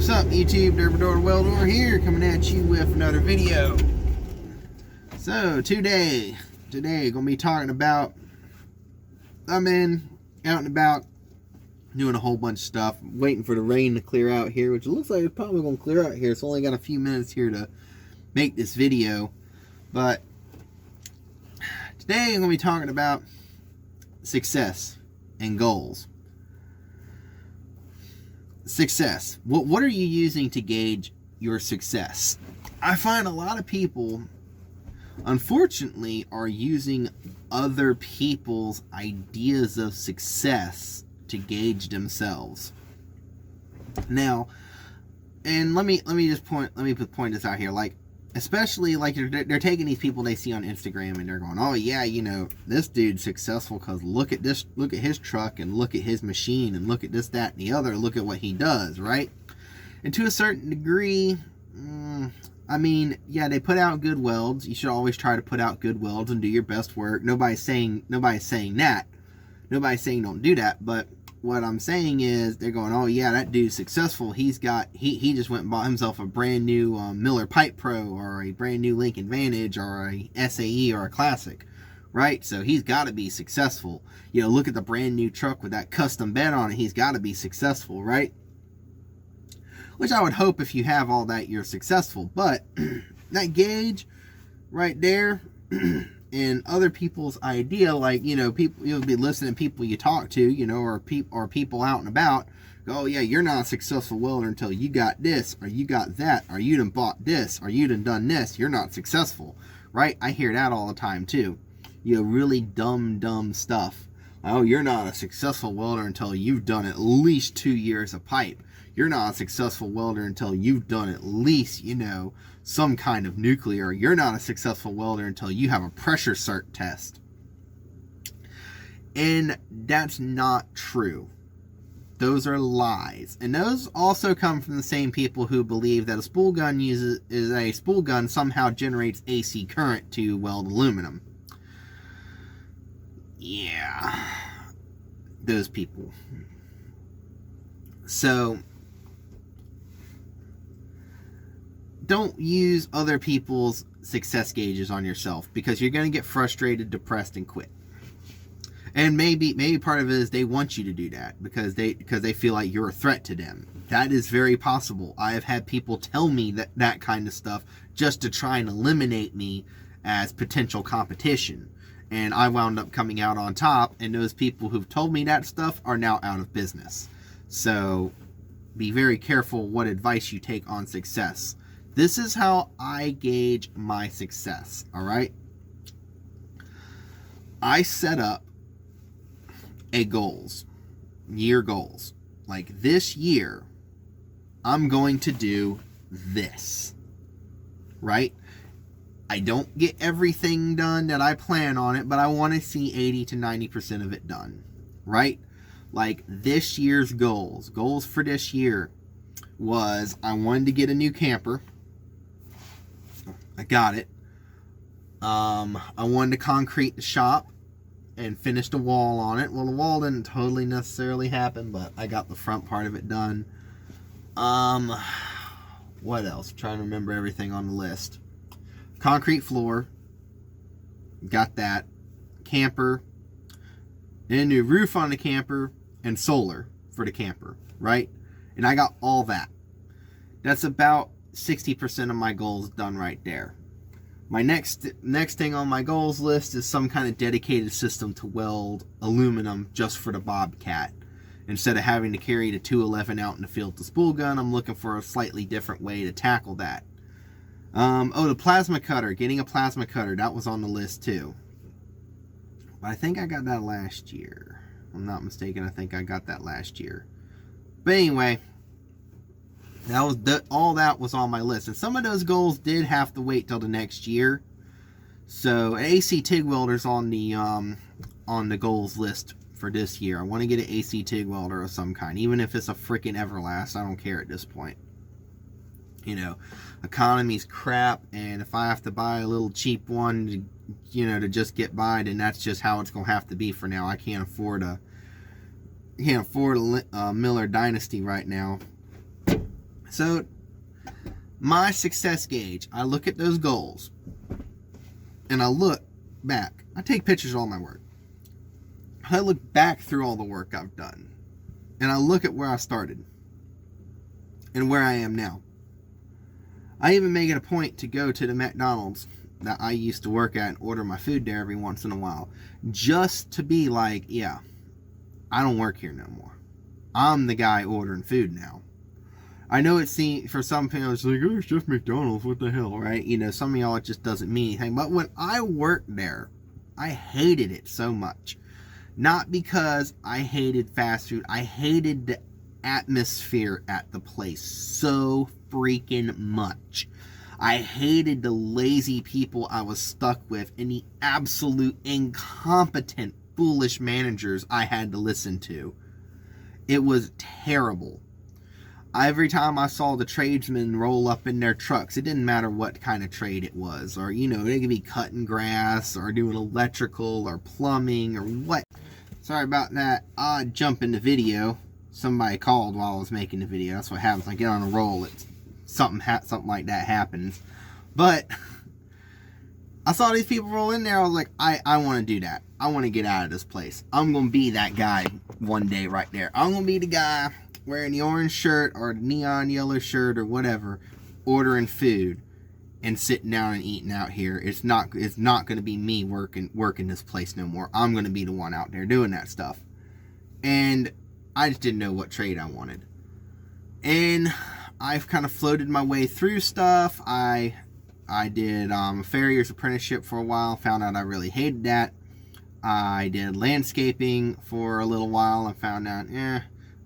What's up, YouTube? Welding here, coming at you with another video. So today gonna be talking about, I'm out and about doing a whole bunch of stuff, waiting for the rain to clear out here, which it looks like it's probably gonna clear out here. It's only got a few minutes here to make this video, but today I'm gonna be talking about success and goals. Success. What are you using to gauge your success? I find a lot of people, unfortunately, are using other people's ideas of success to gauge themselves. Now, and let me point this out here. Like, especially like they're taking these people they see on Instagram and they're going, oh yeah, you know, this dude's successful because look at his truck and look at his machine and look at this, that, and the other, look at what he does, right? And to a certain degree, I mean, yeah, they put out good welds. You should always try to put out good welds and do your best work. Nobody's saying that. Nobody's saying don't do that, but what I'm saying is they're going, oh yeah, that dude's successful. He just went and bought himself a brand new Miller Pipe Pro or a brand new Lincoln Vantage or a SAE or a Classic, right? So he's got to be successful. You know, look at the brand new truck with that custom bed on it. He's got to be successful, right? Which I would hope if you have all that, you're successful. But that gauge right there and other people's idea, like, you know, people, you'll be listening to people you talk to, you know, or people out and about, go, oh yeah, you're not a successful welder until you got this, or you got that, or you done bought this, or you done this, you're not successful, right? I hear that all the time too. You know, really dumb stuff. Oh, you're not a successful welder until you've done at least 2 years of pipe. You're not a successful welder until you've done at least, you know, some kind of nuclear. You're not a successful welder until you have a pressure cert test. And that's not true. Those are lies. And those also come from the same people who believe that a spool gun somehow generates AC current to weld aluminum. Yeah. Those people. So don't use other people's success gauges on yourself, because you're going to get frustrated, depressed, and quit. And maybe part of it is they want you to do that because they feel like you're a threat to them. That is very possible. I have had people tell me that kind of stuff just to try and eliminate me as potential competition. And I wound up coming out on top, and those people who've told me that stuff are now out of business. So be very careful what advice you take on success. This is how I gauge my success, all right? I set up year goals. Like, this year, I'm going to do this, right? I don't get everything done that I plan on it, but I want to see 80 to 90% of it done, right? Like, this year's goals for this year was I wanted to get a new camper. I got it. I wanted to concrete the shop and finish the wall on it. Well, the wall didn't totally necessarily happen, but I got the front part of it done. What else? I'm trying to remember everything on the list. Concrete floor. Got that. Camper. And a new roof on the camper. And solar for the camper, right? And I got all that. That's about 60% of my goals done right there. My next thing on my goals list is some kind of dedicated system to weld aluminum just for the Bobcat. Instead of having to carry the 211 out in the field to spool gun, I'm looking for a slightly different way to tackle that. The plasma cutter. Getting a plasma cutter. That was on the list too. But I think I got that last year. If I'm not mistaken, I think I got that last year. But anyway, all that was on my list. And some of those goals did have to wait till the next year. So an AC TIG welder's on the goals list for this year. I want to get an AC TIG welder of some kind. Even if it's a freaking Everlast, I don't care at this point. You know, economy's crap, and if I have to buy a little cheap one to just get by, then that's just how it's gonna have to be for now. I can't afford a Miller Dynasty right now. So my success gauge, I look at those goals and I look back. I take pictures of all my work. I look back through all the work I've done and I look at where I started and where I am now. I even make it a point to go to the McDonald's that I used to work at and order my food there every once in a while, just to be like, yeah, I don't work here no more. I'm the guy ordering food now. I know it seems, for some people, it's like, oh, it's just McDonald's, what the hell, right? You know, some of y'all, it just doesn't mean anything. But when I worked there, I hated it so much. Not because I hated fast food. I hated the atmosphere at the place so freaking much. I hated the lazy people I was stuck with and the absolute incompetent, foolish managers I had to listen to. It was terrible. Every time I saw the tradesmen roll up in their trucks, it didn't matter what kind of trade it was. Or, you know, they could be cutting grass or doing electrical or plumbing or what. Sorry about that odd jump in the video. Somebody called while I was making the video. That's what happens. I get on a roll. It's something like that happens. But I saw these people roll in there. I was like, I want to do that. I want to get out of this place. I'm going to be that guy one day right there. I'm going to be the guy wearing the orange shirt or neon yellow shirt or whatever, ordering food and sitting down and eating out here. It's not going to be me working this place no more. I'm going to be the one out there doing that stuff. And I just didn't know what trade I wanted. And I've kind of floated my way through stuff. I did a farrier's apprenticeship for a while, found out I really hated that. I did landscaping for a little while and found out,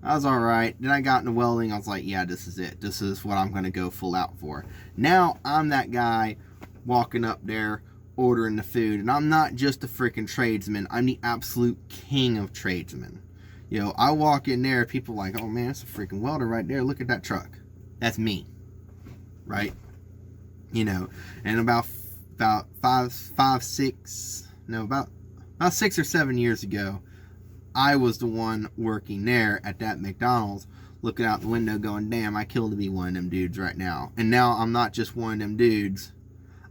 I was alright. Then I got into welding. I was like, yeah, this is it. This is what I'm going to go full out for. Now I'm that guy walking up there ordering the food. And I'm not just a freaking tradesman. I'm the absolute king of tradesmen. You know, I walk in there, people are like, oh man, it's a freaking welder right there. Look at that truck. That's me. Right? You know, and about 6 or 7 years ago, I was the one working there at that McDonald's, looking out the window going, damn, I killed to be one of them dudes right now. And now I'm not just one of them dudes.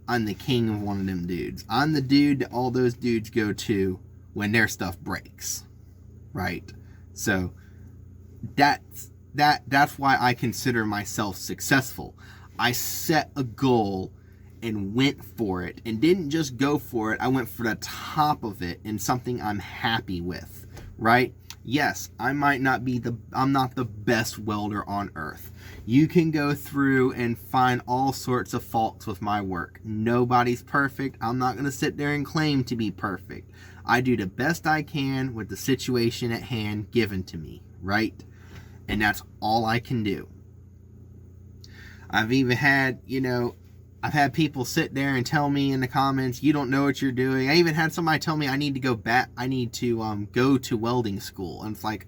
I'm the king of one of them dudes. I'm the dude that all those dudes go to when their stuff breaks. Right? So that's why I consider myself successful. I set a goal and went for it, and didn't just go for it. I went for the top of it and something I'm happy with. Right? Yes, I'm not the best welder on earth. You can go through and find all sorts of faults with my work. Nobody's perfect. I'm not going to sit there and claim to be perfect. I do the best I can with the situation at hand given to me, right? And that's all I can do. I've even had, I've had people sit there and tell me in the comments, you don't know what you're doing. I even had somebody tell me I need to go to welding school. And it's like,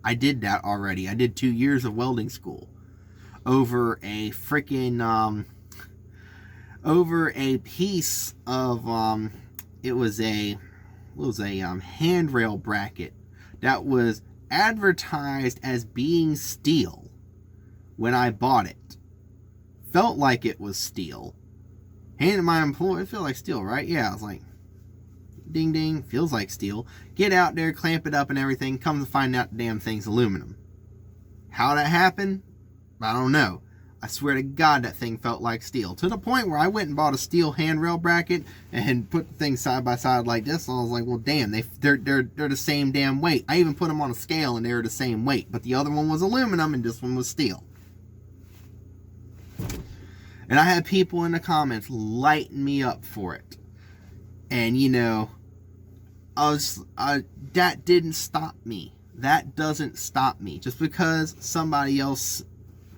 I did that already. I did 2 years of welding school over a freaking, over a piece of, it was a handrail bracket that was advertised as being steel when I bought it. Felt like it was steel. Handed my employee, it felt like steel, right? Yeah, I was like, ding ding, feels like steel. Get out there, clamp it up and everything. Come to find out the damn thing's aluminum. How that happened? I don't know. I swear to God that thing felt like steel. To the point where I went and bought a steel handrail bracket and put the thing side by side like this. And I was like, well, damn, they're the same damn weight. I even put them on a scale and they were the same weight. But the other one was aluminum and this one was steel. And I had people in the comments lighting me up for it. And, that didn't stop me. That doesn't stop me. Just because somebody else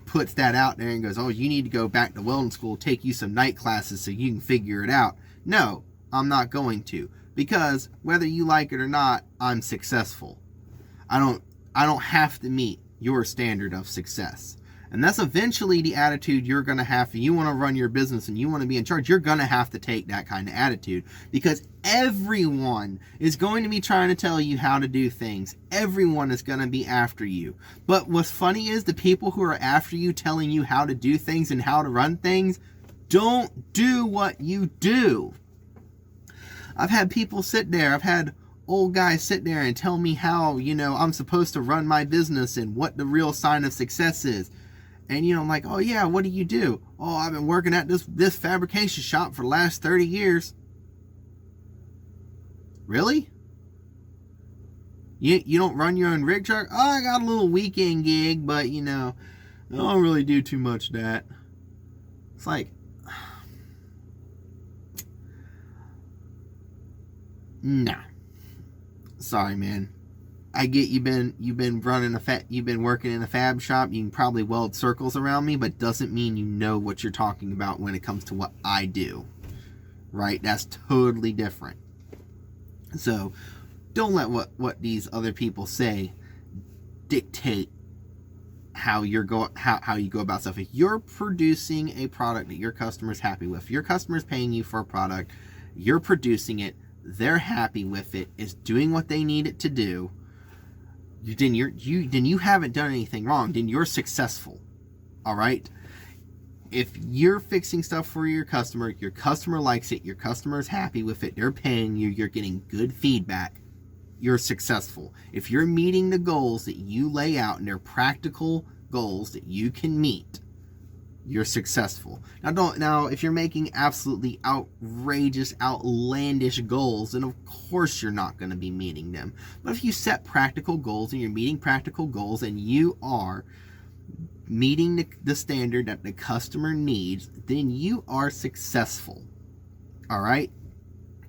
puts that out there and goes, oh, you need to go back to welding school, take you some night classes so you can figure it out. No, I'm not going to. Because whether you like it or not, I'm successful. I don't have to meet your standard of success. And that's eventually the attitude you're going to have. If you want to run your business and you want to be in charge, you're going to have to take that kind of attitude, because everyone is going to be trying to tell you how to do things. Everyone is going to be after you. But what's funny is the people who are after you, telling you how to do things and how to run things, don't do what you do. I've had people sit there. I've had old guys sit there and tell me how, I'm supposed to run my business and what the real sign of success is. And, I'm like, oh yeah, what do you do? Oh, I've been working at this fabrication shop for the last 30 years. Really? You don't run your own rig truck? Oh, I got a little weekend gig, but, I don't really do too much of that. It's like, nah. Sorry, man. I get you've been working in a fab shop. You can probably weld circles around me, but doesn't mean you know what you're talking about when it comes to what I do. Right? That's totally different. So, don't let what these other people say dictate how you go about stuff. If you're producing a product that your customer's happy with, your customer's paying you for a product, you're producing it, they're happy with it, is doing what they need it to do, then you haven't done anything wrong. Then you're successful. All right? If you're fixing stuff for your customer likes it, your customer's happy with it, they're paying you, you're getting good feedback, you're successful. If you're meeting the goals that you lay out and they're practical goals that you can meet, you're successful. Now if you're making absolutely outrageous, outlandish goals, then of course you're not going to be meeting them. But if you set practical goals and you're meeting practical goals and you are meeting the standard that the customer needs, then you are successful. All right?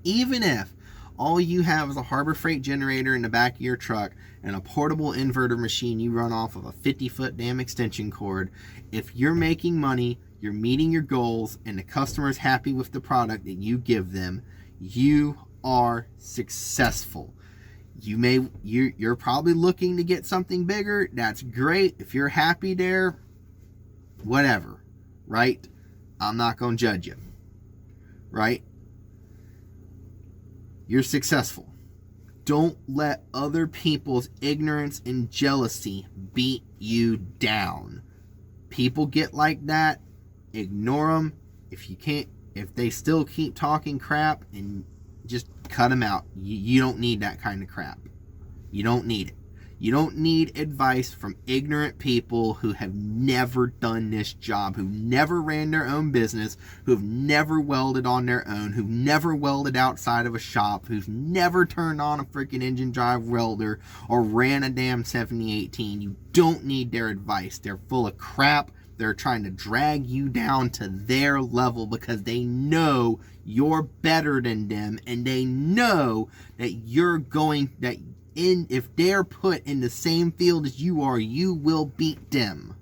Even if all you have is a Harbor Freight generator in the back of your truck and a portable inverter machine you run off of a 50-foot damn extension cord, if you're making money, you're meeting your goals, and the customer's happy with the product that you give them, you are successful. You're probably looking to get something bigger. That's great. If you're happy there, whatever, right? I'm not going to judge you, right? You're successful. Don't let other people's ignorance and jealousy beat you down. People get like that. Ignore them. If they still keep talking crap, and just cut them out. You don't need that kind of crap. You don't need it. You don't need advice from ignorant people who have never done this job, who've never ran their own business, who've never welded on their own, who've never welded outside of a shop, who've never turned on a freaking engine drive welder or ran a damn 7018. You don't need their advice. They're full of crap. They're trying to drag you down to their level because they know you're better than them, and they know that if they're put in the same field as you are, you will beat them.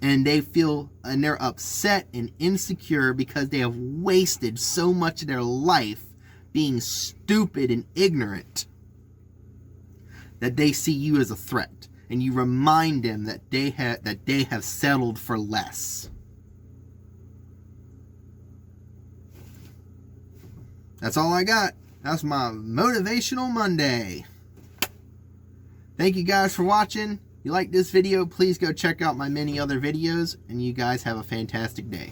And they're upset and insecure because they have wasted so much of their life being stupid and ignorant that they see you as a threat. And you remind them that they have settled for less. That's all I got. That's my Motivational Monday. Thank you guys for watching. If you like this video, please go check out my many other videos, and you guys have a fantastic day.